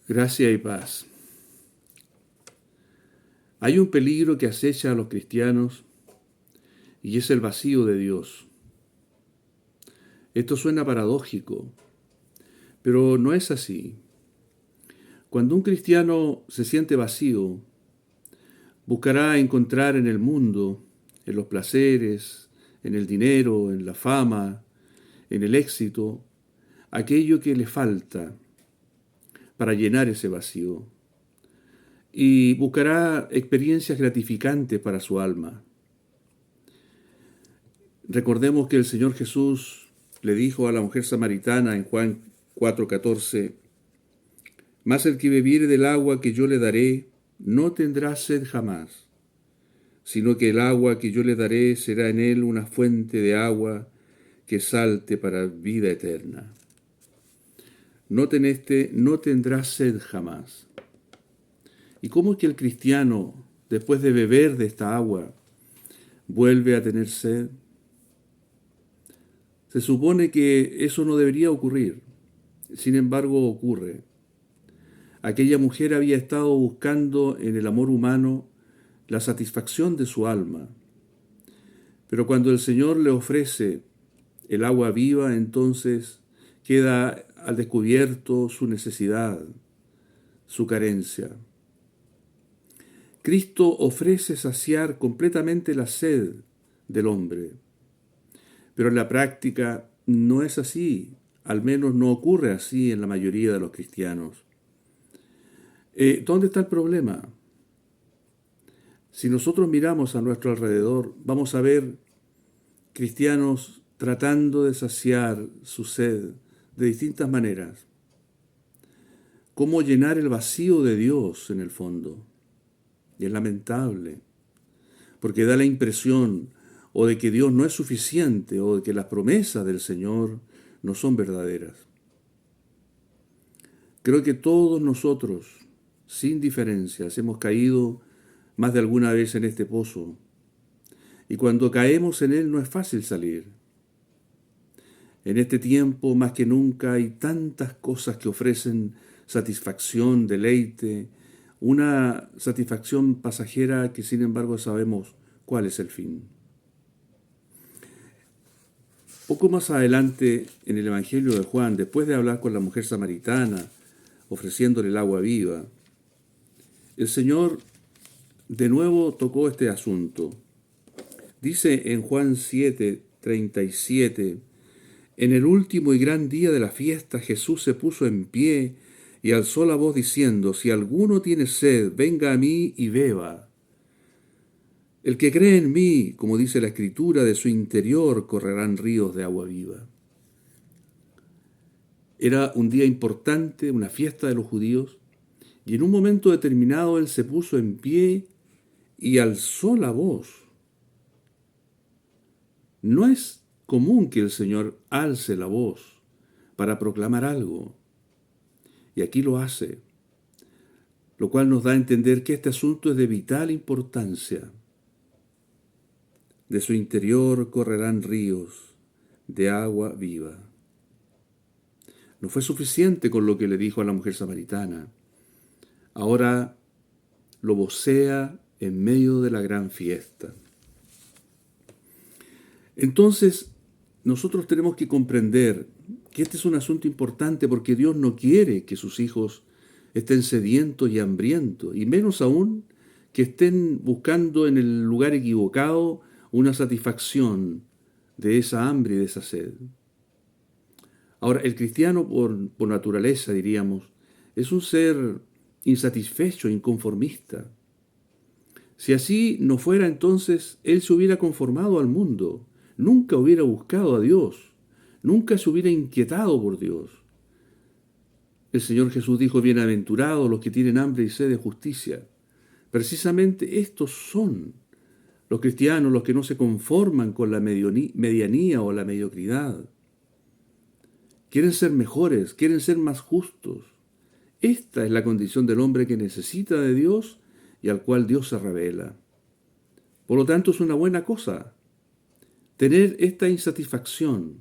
Gracia y paz. Hay un peligro que acecha a los cristianos y es el vacío de Dios. Esto suena paradójico, pero no es así. Cuando un cristiano se siente vacío, buscará encontrar en el mundo, en los placeres, en el dinero, en la fama, en el éxito, aquello que le falta para llenar ese vacío. Y buscará experiencias gratificantes para su alma. Recordemos que el Señor Jesús le dijo a la mujer samaritana en Juan 4:14, mas el que bebiere del agua que yo le daré, no tendrá sed jamás, sino que el agua que yo le daré será en él una fuente de agua que salte para vida eterna. Noten no tendrá sed jamás. ¿Y cómo es que el cristiano, después de beber de esta agua, vuelve a tener sed? Se supone que eso no debería ocurrir. Sin embargo, ocurre. Aquella mujer había estado buscando en el amor humano la satisfacción de su alma. Pero cuando el Señor le ofrece el agua viva, entonces queda al descubierto su necesidad, su carencia. Cristo ofrece saciar completamente la sed del hombre. Pero en la práctica no es así, al menos no ocurre así en la mayoría de los cristianos. ¿Dónde está el problema? Si nosotros miramos a nuestro alrededor, vamos a ver cristianos tratando de saciar su sed de distintas maneras. ¿Cómo llenar el vacío de Dios en el fondo? Y es lamentable, porque da la impresión o de que Dios no es suficiente, o de que las promesas del Señor no son verdaderas. Creo que todos nosotros, sin diferencias, hemos caído más de alguna vez en este pozo, y cuando caemos en él no es fácil salir. En este tiempo, más que nunca, hay tantas cosas que ofrecen satisfacción, deleite, una satisfacción pasajera que sin embargo sabemos cuál es el fin. Poco más adelante en el Evangelio de Juan, después de hablar con la mujer samaritana, ofreciéndole el agua viva, el Señor de nuevo tocó este asunto. Dice en Juan 7:37, en el último y gran día de la fiesta Jesús se puso en pie y alzó la voz diciendo, si alguno tiene sed, venga a mí y beba. El que cree en mí, como dice la Escritura, de su interior correrán ríos de agua viva. Era un día importante, una fiesta de los judíos, y en un momento determinado él se puso en pie y alzó la voz. No es común que el Señor alce la voz para proclamar algo, y aquí lo hace, lo cual nos da a entender que este asunto es de vital importancia. De su interior correrán ríos de agua viva. No fue suficiente con lo que le dijo a la mujer samaritana. Ahora lo vocea en medio de la gran fiesta. Entonces, nosotros tenemos que comprender que este es un asunto importante porque Dios no quiere que sus hijos estén sedientos y hambrientos, y menos aún que estén buscando en el lugar equivocado una satisfacción de esa hambre y de esa sed. Ahora, el cristiano por naturaleza, diríamos, es un ser insatisfecho, inconformista. Si así no fuera, entonces él se hubiera conformado al mundo, nunca hubiera buscado a Dios, nunca se hubiera inquietado por Dios. El Señor Jesús dijo, bienaventurados los que tienen hambre y sed de justicia. Precisamente estos son los cristianos, los que no se conforman con la medianía o la mediocridad. Quieren ser mejores, quieren ser más justos. Esta es la condición del hombre que necesita de Dios y al cual Dios se revela. Por lo tanto, es una buena cosa tener esta insatisfacción,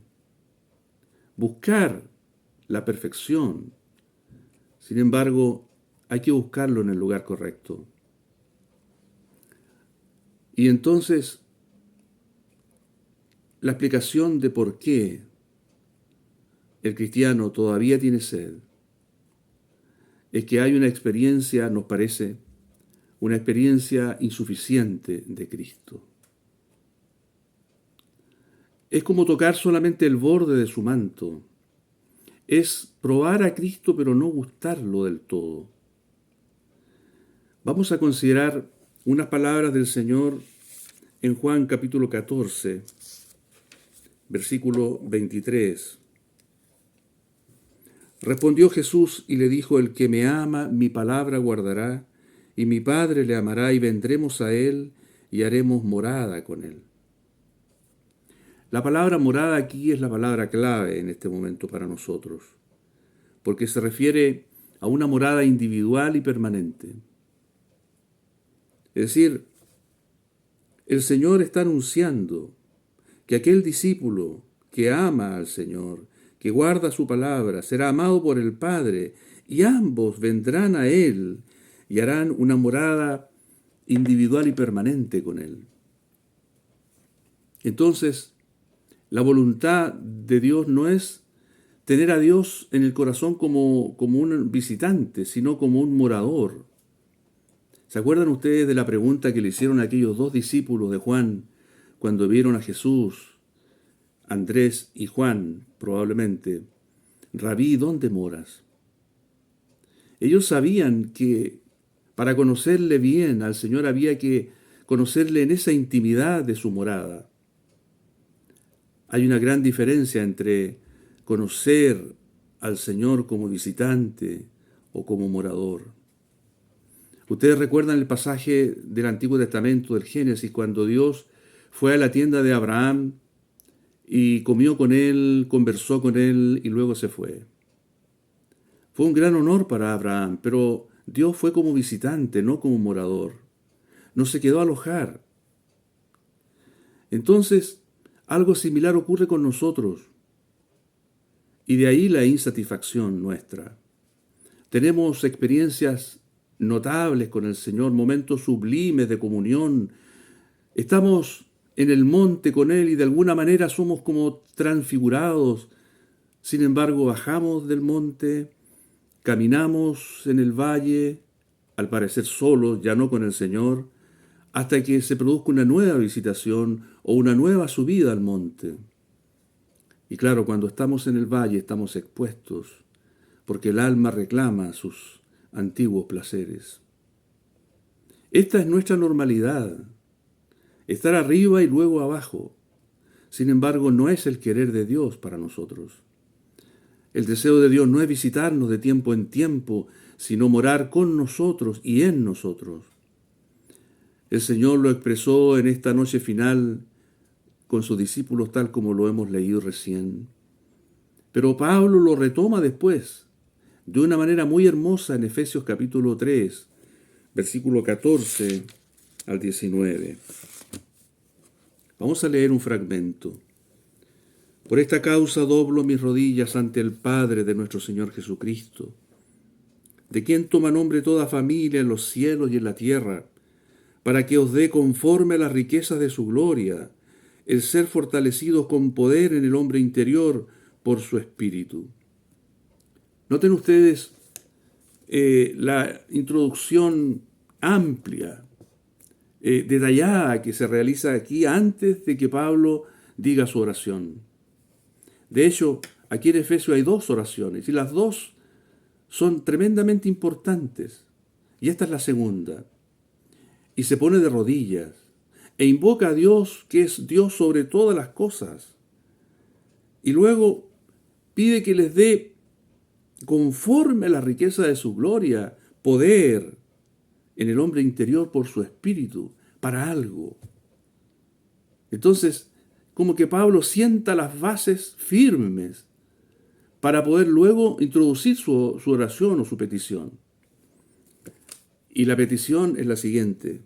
buscar la perfección, Sin embargo, hay que buscarlo en el lugar correcto. Y entonces, la explicación de por qué el cristiano todavía tiene sed es que hay una experiencia, nos parece, una experiencia insuficiente de Cristo. Es como tocar solamente el borde de su manto. Es probar a Cristo pero no gustarlo del todo. Vamos a considerar unas palabras del Señor en Juan capítulo 14, versículo 23. Respondió Jesús y le dijo: el que me ama, mi palabra guardará, y mi Padre le amará, y vendremos a él y haremos morada con él. La palabra morada aquí es la palabra clave en este momento para nosotros, porque se refiere a una morada individual y permanente. Es decir, el Señor está anunciando que aquel discípulo que ama al Señor, que guarda su palabra, será amado por el Padre, y ambos vendrán a Él y harán una morada individual y permanente con Él. Entonces, la voluntad de Dios no es tener a Dios en el corazón como un visitante, sino como un morador. ¿Se acuerdan ustedes de la pregunta que le hicieron a aquellos dos discípulos de Juan cuando vieron a Jesús? Andrés y Juan, probablemente: Rabí, ¿dónde moras? Ellos sabían que para conocerle bien al Señor había que conocerle en esa intimidad de su morada. Hay una gran diferencia entre conocer al Señor como visitante o como morador. Ustedes recuerdan el pasaje del Antiguo Testamento, del Génesis, cuando Dios fue a la tienda de Abraham y comió con él, conversó con él y luego se fue. Fue un gran honor para Abraham, pero Dios fue como visitante, no como morador. No se quedó a alojar. Entonces, algo similar ocurre con nosotros. Y de ahí la insatisfacción nuestra. Tenemos experiencias notables con el Señor, momentos sublimes de comunión. Estamos en el monte con Él y de alguna manera somos como transfigurados. Sin embargo, bajamos del monte, caminamos en el valle, al parecer solos, ya no con el Señor, hasta que se produzca una nueva visitación o una nueva subida al monte. Y claro, cuando estamos en el valle estamos expuestos, porque el alma reclama sus antiguos placeres. Esta es nuestra normalidad, estar arriba y luego abajo. Sin embargo, no es el querer de Dios para nosotros. El deseo de Dios no es visitarnos de tiempo en tiempo, sino morar con nosotros y en nosotros. El Señor lo expresó en esta noche final con sus discípulos tal como lo hemos leído recién. Pero Pablo lo retoma después, de una manera muy hermosa en Efesios capítulo 3, versículo 14 al 19. Vamos a leer un fragmento. Por esta causa doblo mis rodillas ante el Padre de nuestro Señor Jesucristo, de quien toma nombre toda familia en los cielos y en la tierra, para que os dé conforme a las riquezas de su gloria, el ser fortalecidos con poder en el hombre interior por su Espíritu. Noten ustedes la introducción amplia, detallada que se realiza aquí antes de que Pablo diga su oración. De hecho, aquí en Efesios hay dos oraciones y las dos son tremendamente importantes. Y esta es la segunda. Y se pone de rodillas e invoca a Dios, que es Dios sobre todas las cosas. Y luego pide que les dé, conforme a la riqueza de su gloria, poder en el hombre interior por su espíritu, para algo. Entonces, como que Pablo sienta las bases firmes para poder luego introducir su oración o su petición. Y la petición es la siguiente: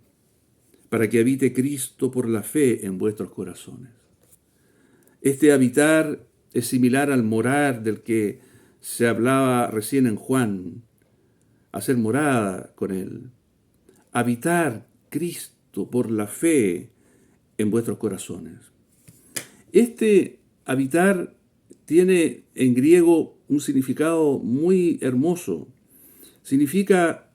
para que habite Cristo por la fe en vuestros corazones. Este habitar es similar al morar del que se hablaba recién en Juan, hacer morada con Él. Habitar Cristo por la fe en vuestros corazones. Este habitar tiene en griego un significado muy hermoso. Significa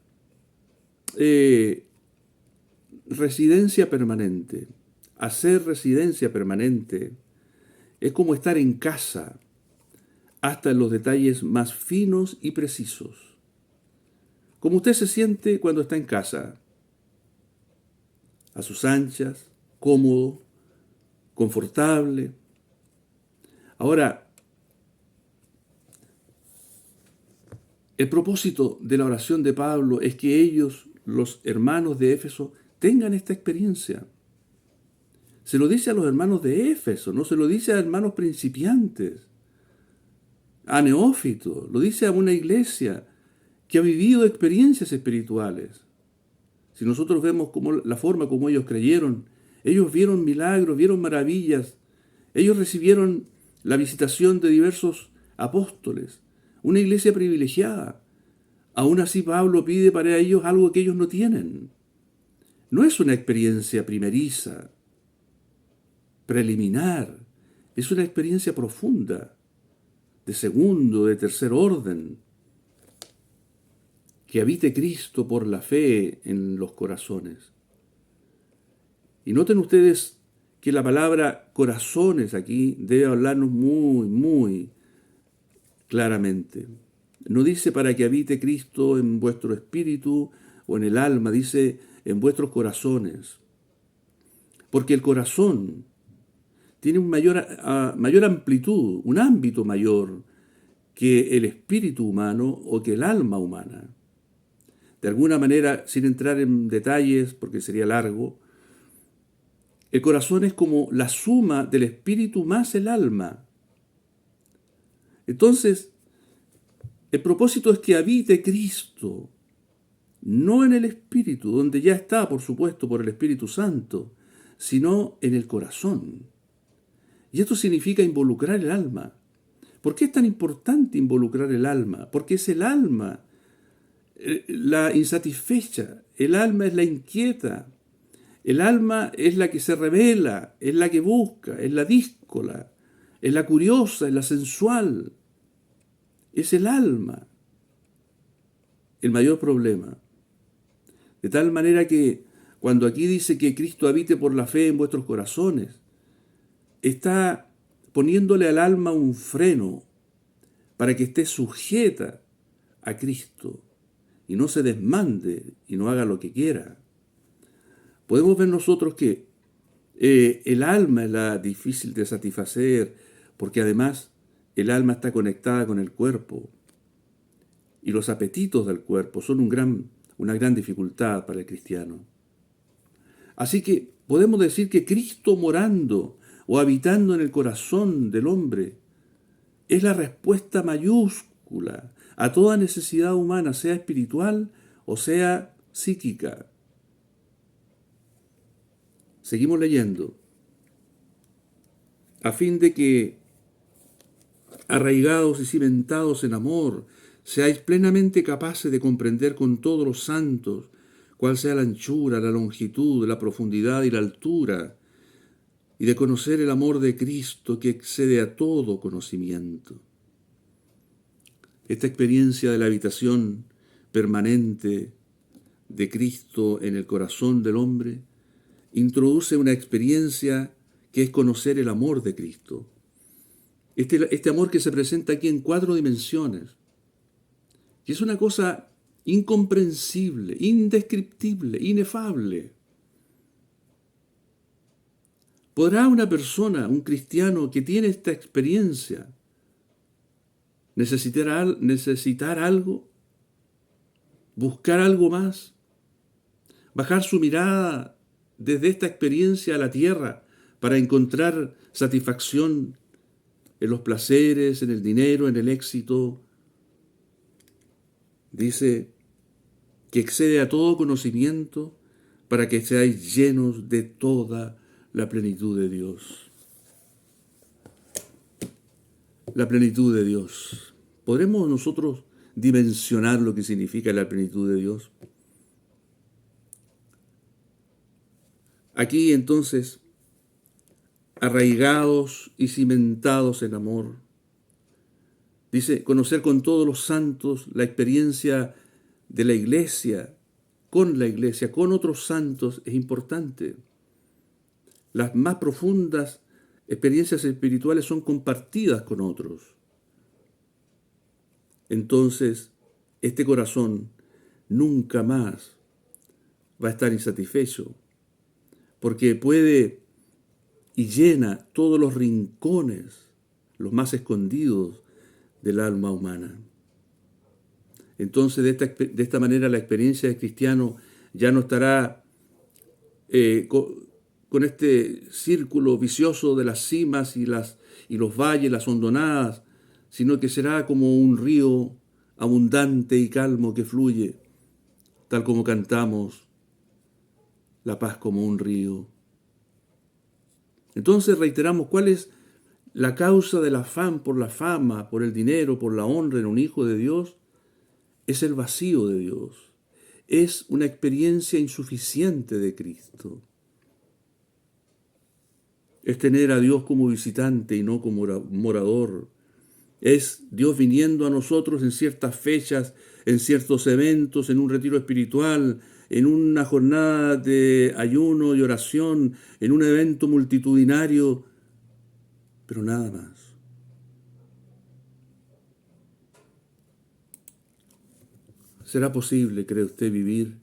residencia permanente. Hacer residencia permanente es como estar en casa, hasta en los detalles más finos y precisos. Como usted se siente cuando está en casa, a sus anchas, cómodo, confortable. Ahora, el propósito de la oración de Pablo es que ellos, los hermanos de Éfeso, tengan esta experiencia. Se lo dice a los hermanos de Éfeso, no se lo dice a hermanos principiantes, a neófitos, lo dice a una iglesia que ha vivido experiencias espirituales. Si nosotros vemos la forma como ellos creyeron, ellos vieron milagros, vieron maravillas, ellos recibieron la visitación de diversos apóstoles, una iglesia privilegiada. Aún así Pablo pide para ellos algo que ellos no tienen. No es una experiencia primeriza, preliminar, es una experiencia profunda, de segundo, de tercer orden. Que habite Cristo por la fe en los corazones. Y noten ustedes que la palabra corazones aquí debe hablarnos muy, muy claramente. No dice para que habite Cristo en vuestro espíritu o en el alma, dice en vuestros corazones. Porque el corazón tiene mayor amplitud, un ámbito mayor que el espíritu humano o que el alma humana. De alguna manera, sin entrar en detalles, porque sería largo, el corazón es como la suma del espíritu más el alma. Entonces, el propósito es que habite Cristo, no en el espíritu, donde ya está, por supuesto, por el Espíritu Santo, sino en el corazón. Y esto significa involucrar el alma. ¿Por qué es tan importante involucrar el alma? Porque es el alma la insatisfecha, el alma es la inquieta, el alma es la que se revela, es la que busca, es la díscola, es la curiosa, es la sensual, es el alma el mayor problema. De tal manera que cuando aquí dice que Cristo habite por la fe en vuestros corazones, está poniéndole al alma un freno para que esté sujeta a Cristo y no se desmande y no haga lo que quiera. Podemos ver nosotros que el alma es la difícil de satisfacer, porque además el alma está conectada con el cuerpo y los apetitos del cuerpo son una gran dificultad para el cristiano. Así que podemos decir que Cristo morando o habitando en el corazón del hombre es la respuesta mayúscula a toda necesidad humana, sea espiritual o sea psíquica. Seguimos leyendo. A fin de que, arraigados y cimentados en amor, seáis plenamente capaces de comprender con todos los santos cuál sea la anchura, la longitud, la profundidad y la altura, y de conocer el amor de Cristo que excede a todo conocimiento. Esta experiencia de la habitación permanente de Cristo en el corazón del hombre introduce una experiencia que es conocer el amor de Cristo. Este amor que se presenta aquí en 4 dimensiones, que es una cosa incomprensible, indescriptible, inefable. ¿Podrá una persona, un cristiano que tiene esta experiencia, necesitar algo? ¿Buscar algo más? ¿Bajar su mirada desde esta experiencia a la tierra para encontrar satisfacción en los placeres, en el dinero, en el éxito? Dice que excede a todo conocimiento para que seáis llenos de toda la plenitud de Dios. La plenitud de Dios. ¿Podremos nosotros dimensionar lo que significa la plenitud de Dios. Aquí entonces, arraigados y cimentados en amor, dice, conocer con todos los santos la experiencia de la iglesia, con otros santos, es importante. Las más profundas experiencias espirituales son compartidas con otros. Entonces, este corazón nunca más va a estar insatisfecho, porque puede y llena todos los rincones, los más escondidos del alma humana. Entonces, de esta manera, la experiencia del cristiano ya no estará con este círculo vicioso de las cimas y los valles, las hondonadas, sino que será como un río abundante y calmo que fluye, tal como cantamos, la paz como un río. Entonces reiteramos, ¿cuál es la causa del afán por la fama, por el dinero, por la honra en un hijo de Dios? Es el vacío de Dios. Es una experiencia insuficiente de Cristo. Es tener a Dios como visitante y no como morador. Es Dios viniendo a nosotros en ciertas fechas, en ciertos eventos, en un retiro espiritual, en una jornada de ayuno y oración, en un evento multitudinario, pero nada más. ¿Será posible, cree usted, vivir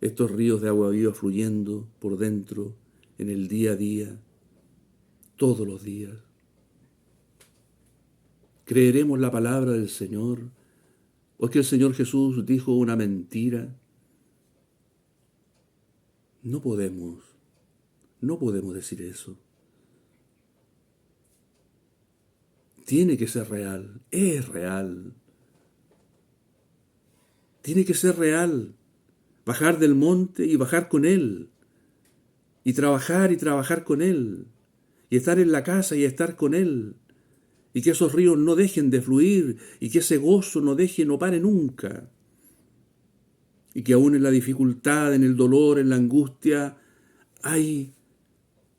estos ríos de agua viva fluyendo por dentro, en el día a día, todos los días? ¿Creeremos la palabra del Señor? ¿O es que el Señor Jesús dijo una mentira? No podemos decir eso. Tiene que ser real, es real. Tiene que ser real. Bajar del monte y bajar con Él. Y trabajar con Él. Y estar en la casa y estar con Él. Y que esos ríos no dejen de fluir. Y que ese gozo no pare nunca. Y que aún en la dificultad, en el dolor, en la angustia, hay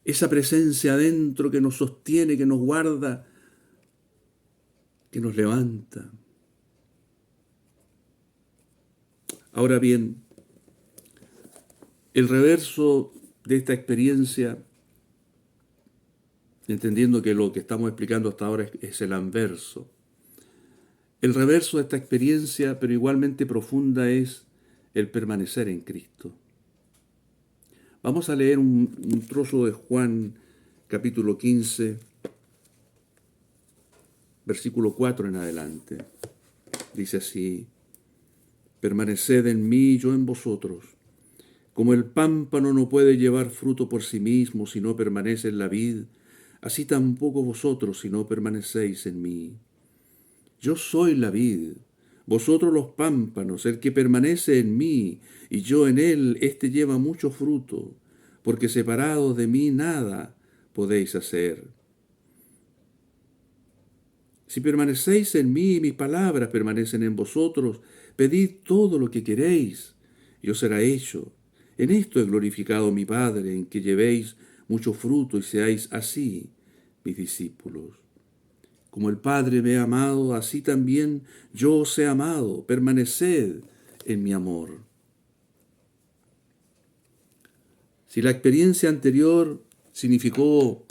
esa presencia adentro que nos sostiene, que nos guarda, que nos levanta. Ahora bien, el reverso de esta experiencia, entendiendo que lo que estamos explicando hasta ahora es el anverso, el reverso de esta experiencia, pero igualmente profunda, es el permanecer en Cristo. Vamos a leer un trozo de Juan, capítulo 15, versículo 4 en adelante. Dice así: permaneced en mí y yo en vosotros. Como el pámpano no puede llevar fruto por sí mismo si no permanece en la vid, así tampoco vosotros si no permanecéis en mí. Yo soy la vid, vosotros los pámpanos. El que permanece en mí y yo en él, éste lleva mucho fruto, porque separados de mí nada podéis hacer. Si permanecéis en mí y mis palabras permanecen en vosotros, pedid todo lo que queréis y os será hecho. En esto he glorificado a mi Padre, en que llevéis mucho fruto y seáis así mis discípulos. Como el Padre me ha amado, así también yo os he amado. Permaneced en mi amor. Si la experiencia anterior significó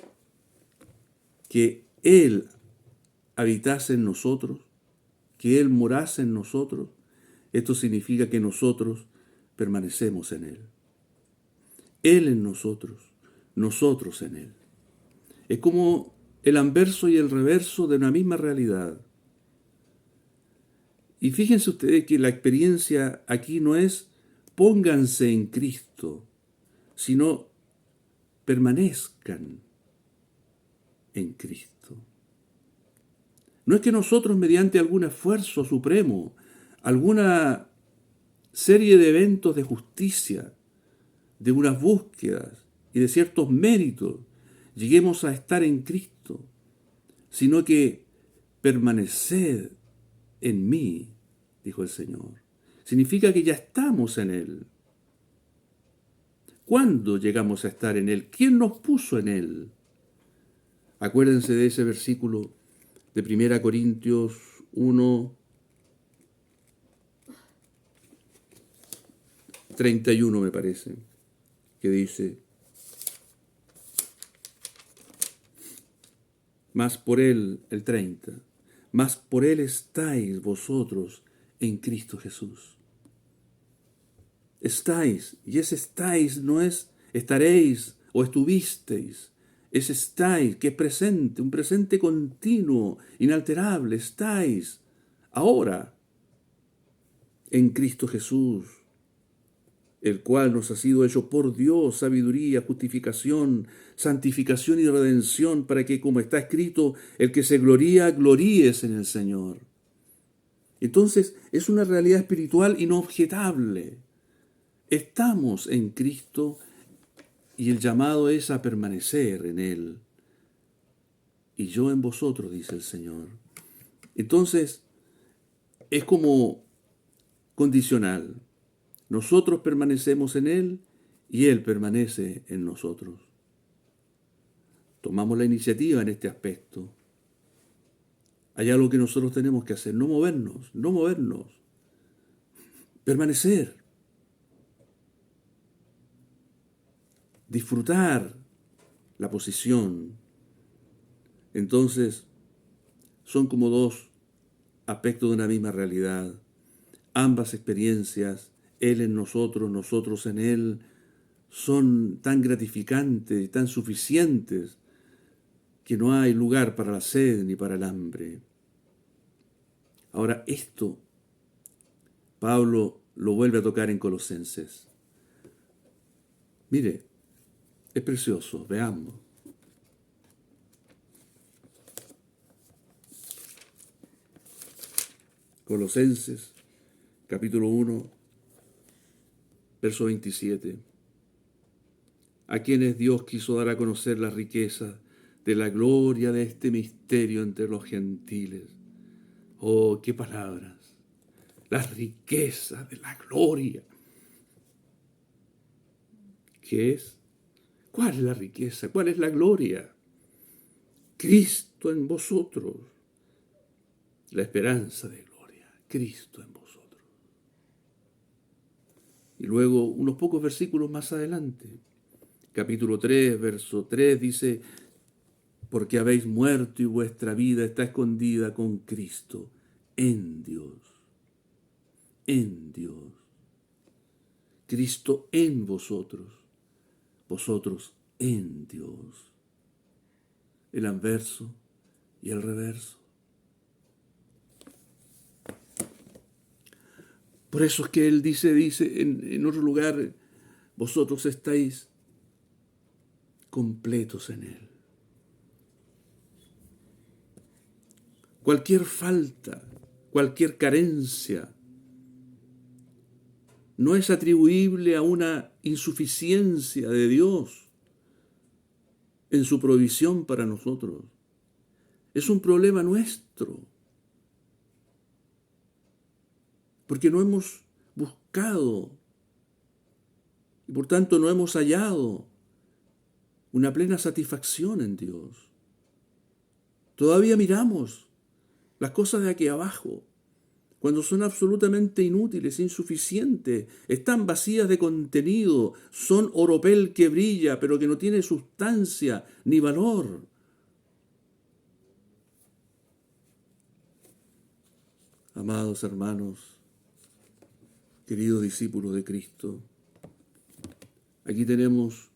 que Él habitase en nosotros, que Él morase en nosotros, esto significa que nosotros permanecemos en Él. Él en nosotros, nosotros en Él. Es como el anverso y el reverso de una misma realidad. Y fíjense ustedes que la experiencia aquí no es pónganse en Cristo, sino permanezcan en Cristo. No es que nosotros, mediante algún esfuerzo supremo, alguna serie de eventos de justicia, de unas búsquedas y de ciertos méritos, lleguemos a estar en Cristo, sino que permaneced en mí dijo el Señor. Significa que ya estamos en Él. ¿Cuándo llegamos a estar en Él? ¿Quién nos puso en Él? Acuérdense de ese versículo de 1 Corintios 1, 31 me parece, que dice, mas por Él, el 30, mas por Él estáis vosotros en Cristo Jesús. Estáis, y ese estáis no es estaréis o estuvisteis, es estáis, que es presente, un presente continuo, inalterable, estáis ahora en Cristo Jesús, el cual nos ha sido hecho por Dios sabiduría, justificación, santificación y redención, para que, como está escrito, el que se gloría, gloríes en el Señor. Entonces, es una realidad espiritual inobjetable. Estamos en Cristo y el llamado es a permanecer en Él. Y yo en vosotros, dice el Señor. Entonces, es como condicional. Nosotros permanecemos en Él y Él permanece en nosotros. Tomamos la iniciativa en este aspecto. Hay algo que nosotros tenemos que hacer, no movernos, permanecer, disfrutar la posición. Entonces, son como dos aspectos de una misma realidad. Ambas experiencias, Él en nosotros, nosotros en Él, son tan gratificantes y tan suficientes que no hay lugar para la sed ni para el hambre. Ahora, esto Pablo lo vuelve a tocar en Colosenses. Mire, es precioso, veamos. Colosenses, capítulo 1, verso 27. A quienes Dios quiso dar a conocer la riqueza de la gloria de este misterio entre los gentiles. Oh, qué palabras. La riqueza de la gloria. ¿Qué es? ¿Cuál es la riqueza? ¿Cuál es la gloria? Cristo en vosotros. La esperanza de gloria. Cristo en vosotros. Y luego, unos pocos versículos más adelante, capítulo 3, verso 3, dice, porque habéis muerto y vuestra vida está escondida con Cristo en Dios. En Dios. Cristo en vosotros. Vosotros en Dios. El anverso y el reverso. Por eso es que él dice en otro lugar, vosotros estáis completos en Él. Cualquier falta, cualquier carencia, no es atribuible a una insuficiencia de Dios en su provisión para nosotros. Es un problema nuestro, porque no hemos buscado y por tanto no hemos hallado una plena satisfacción en Dios. Todavía miramos las cosas de aquí abajo, cuando son absolutamente inútiles, insuficientes, están vacías de contenido, son oropel que brilla, pero que no tiene sustancia ni valor. Amados hermanos, queridos discípulos de Cristo, aquí tenemos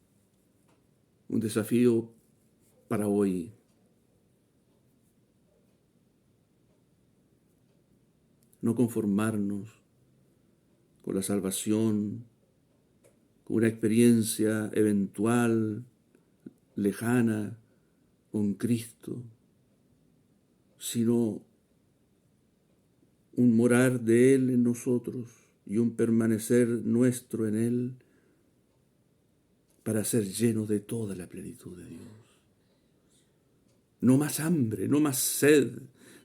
un desafío para hoy. No conformarnos con la salvación, con una experiencia eventual, lejana, con Cristo, sino un morar de Él en nosotros y un permanecer nuestro en Él para ser llenos de toda la plenitud de Dios. No más hambre, no más sed,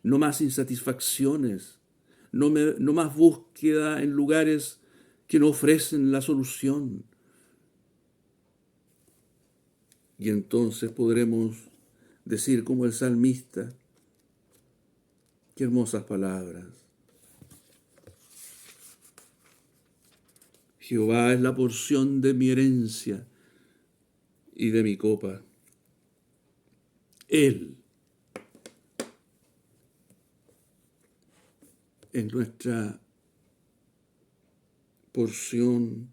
no más insatisfacciones, no más búsqueda en lugares que no ofrecen la solución. Y entonces podremos decir como el salmista, qué hermosas palabras. Jehová es la porción de mi herencia y de mi copa. Él es nuestra porción.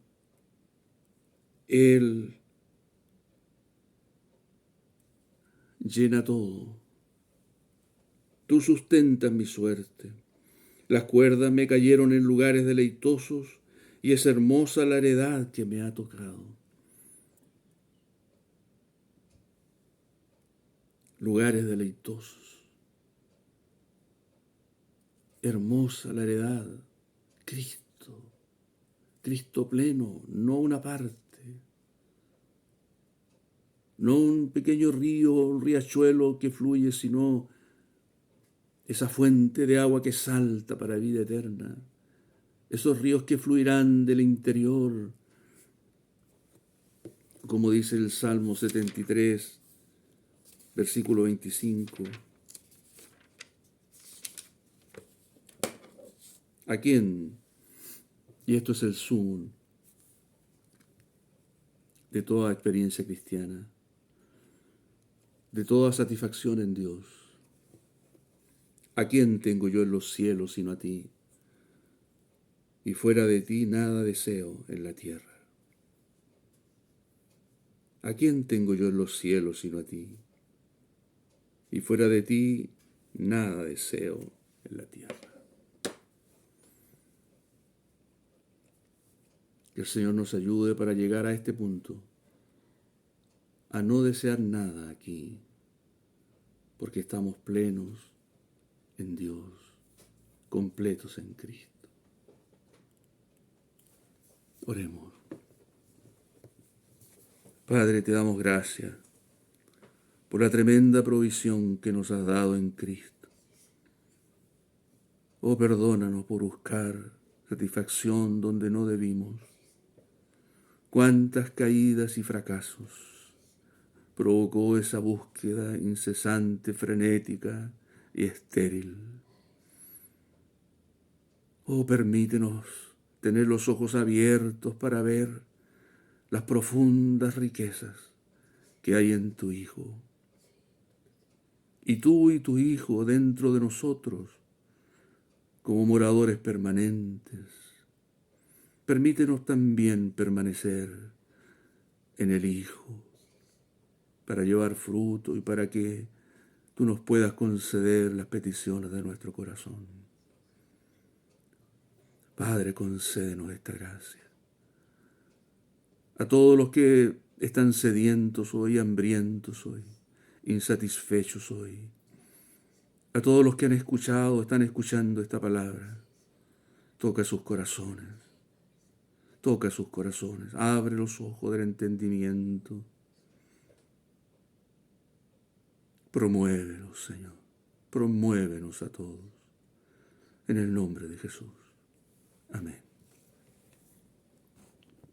Él llena todo. Tú sustentas mi suerte. Las cuerdas me cayeron en lugares deleitosos y es hermosa la heredad que me ha tocado. Lugares deleitosos. Hermosa la heredad. Cristo. Cristo pleno, no una parte. No un pequeño río, un riachuelo que fluye, sino esa fuente de agua que salta para vida eterna. Esos ríos que fluirán del interior, como dice el Salmo 73, versículo 25. ¿A quién? Y esto es el sum de toda experiencia cristiana, de toda satisfacción en Dios. ¿A quién tengo yo en los cielos sino a ti? Y fuera de ti nada deseo en la tierra. ¿A quién tengo yo en los cielos sino a ti? Y fuera de ti nada deseo en la tierra. Que el Señor nos ayude para llegar a este punto, a no desear nada aquí, porque estamos plenos en Dios, completos en Cristo. Oremos. Padre, te damos gracias por la tremenda provisión que nos has dado en Cristo. Oh, perdónanos por buscar satisfacción donde no debimos. Cuántas caídas y fracasos provocó esa búsqueda incesante, frenética y estéril. Oh, permítenos tener los ojos abiertos para ver las profundas riquezas que hay en tu Hijo. Y tú y tu Hijo dentro de nosotros, como moradores permanentes. Permítenos también permanecer en el Hijo, para llevar fruto y para que tú nos puedas conceder las peticiones de nuestro corazón. Padre, concédenos esta gracia. A todos los que están sedientos hoy, hambrientos hoy, insatisfechos hoy, a todos los que han escuchado, están escuchando esta palabra, toca sus corazones. Toca sus corazones, abre los ojos del entendimiento. Promuévelos, Señor. Promuévenos a todos. En el nombre de Jesús. Amén.